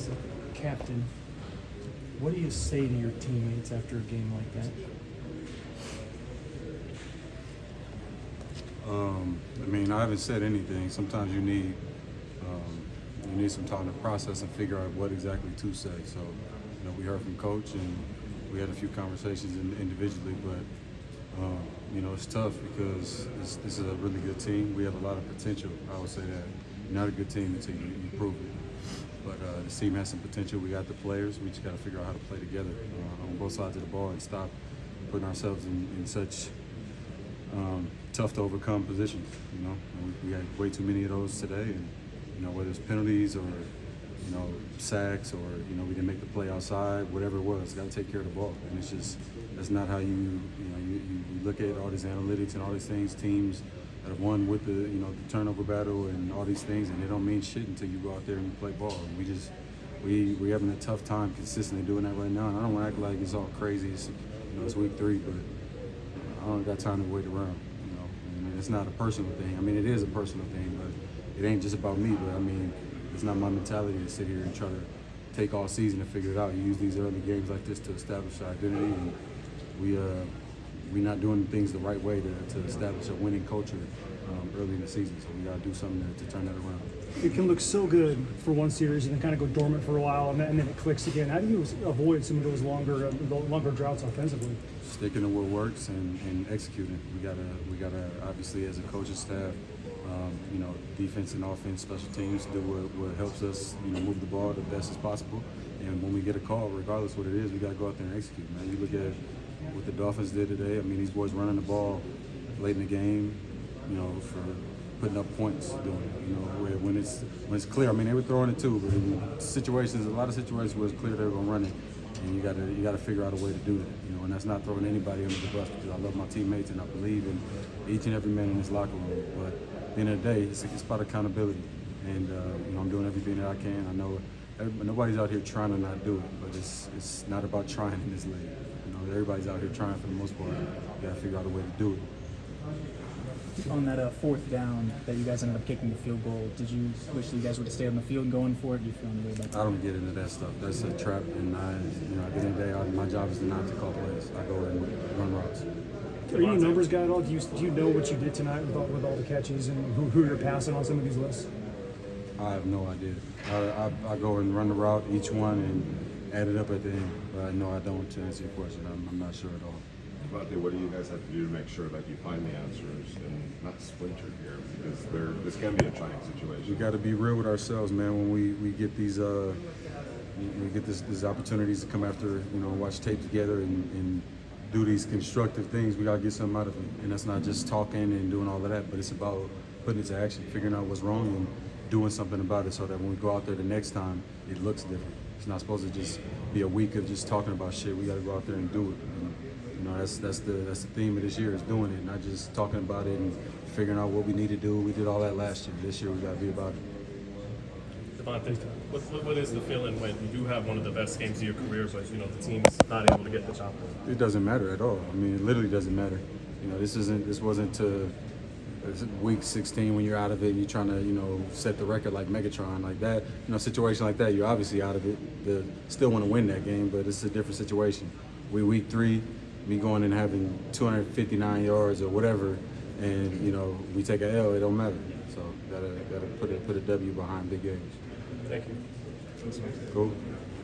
as a captain, what do you say to your teammates after a game like that? I mean, I haven't said anything. Sometimes you need some time to process and figure out what exactly to say. So, we heard from Coach and we had a few conversations individually, but it's tough because this is a really good team. We have a lot of potential. I would say that you're not a good team until you prove it. But this team has some potential. We got the players. We just got to figure out how to play together on both sides of the ball and stop putting ourselves in such tough to overcome positions. We had way too many of those today, and whether it's penalties or sacks or we didn't make the play outside, whatever it was, got to take care of the ball. And it's just that's not how you look at all these analytics and all these things. Teams that have won with the the turnover battle and all these things, and they don't mean shit until you go out there and you play ball. And we're having a tough time consistently doing that right now. And I don't want to act like it's all crazy. It's week 3, but I don't got time to wait around. And it's not a personal thing. I mean, it is a personal thing, but it ain't just about me. But I mean, it's not my mentality to sit here and try to take all season to figure it out. You use these early games like this to establish our identity, and we're not doing things the right way to establish a winning culture early in the season. So we got to do something to turn that around. It can look so good for one series and then kind of go dormant for a while, and then it clicks again. How do you avoid some of those longer droughts offensively? Sticking to what works and executing. We gotta obviously as a coaching staff, defense and offense, special teams do what helps us, move the ball the best as possible. And when we get a call, regardless what it is, we gotta go out there and execute. Man, you look at what the Dolphins did today. I mean, these boys running the ball late in the game, for putting up points, when it's clear. I mean, they were throwing it too, but in a lot of situations where it's clear they were gonna run it, and you gotta figure out a way to do that, and that's not throwing anybody under the bus, because I love my teammates and I believe in each and every man in this locker room. But at the end of the day, it's about accountability, and I'm doing everything that I can. I know nobody's out here trying to not do it, but it's not about trying in this league. Everybody's out here trying for the most part. You gotta figure out a way to do it. On that 4th down that you guys ended up kicking the field goal, did you wish that you guys would have stayed on the field going for it? Do you feel any way about that? I don't get into that stuff. That's a trap, and at the end of the day, my job is to not to call plays. I go and run routes. Are you a numbers guy at all? Do you know what you did tonight with all the catches and who you're passing on some of these lists? I have no idea. I go and run the route, each one, and add it up at the end. But no, I don't. To answer your question, I'm not sure at all. Davante, what do you guys have to do to make sure that you find the answers and not splinter here? Because this can be a trying situation. We got to be real with ourselves, man. When we get these these opportunities to come after, watch tape together and do these constructive things, we got to get something out of it. And that's not just talking and doing all of that, but it's about putting it to action, figuring out what's wrong and doing something about it, so that when we go out there the next time, it looks different. It's not supposed to just be a week of just talking about shit. We got to go out there and do it. That's the theme of this year, is doing it, not just talking about it and figuring out what we need to do. We did all that last year. This year we got to be about it. Davante, what is the feeling when you do have one of the best games of your career, but the team's not able to get the job done? It doesn't matter at all. I mean, it literally doesn't matter. This wasn't to week 16 when you're out of it and you're trying to set the record like Megatron like that. Situation like that, you're obviously out of it. Still want to win that game, but it's a different situation. Week 3. Me going and having 259 yards or whatever, and we take a L, it don't matter. So gotta put a W behind big games. Thank you. Cool.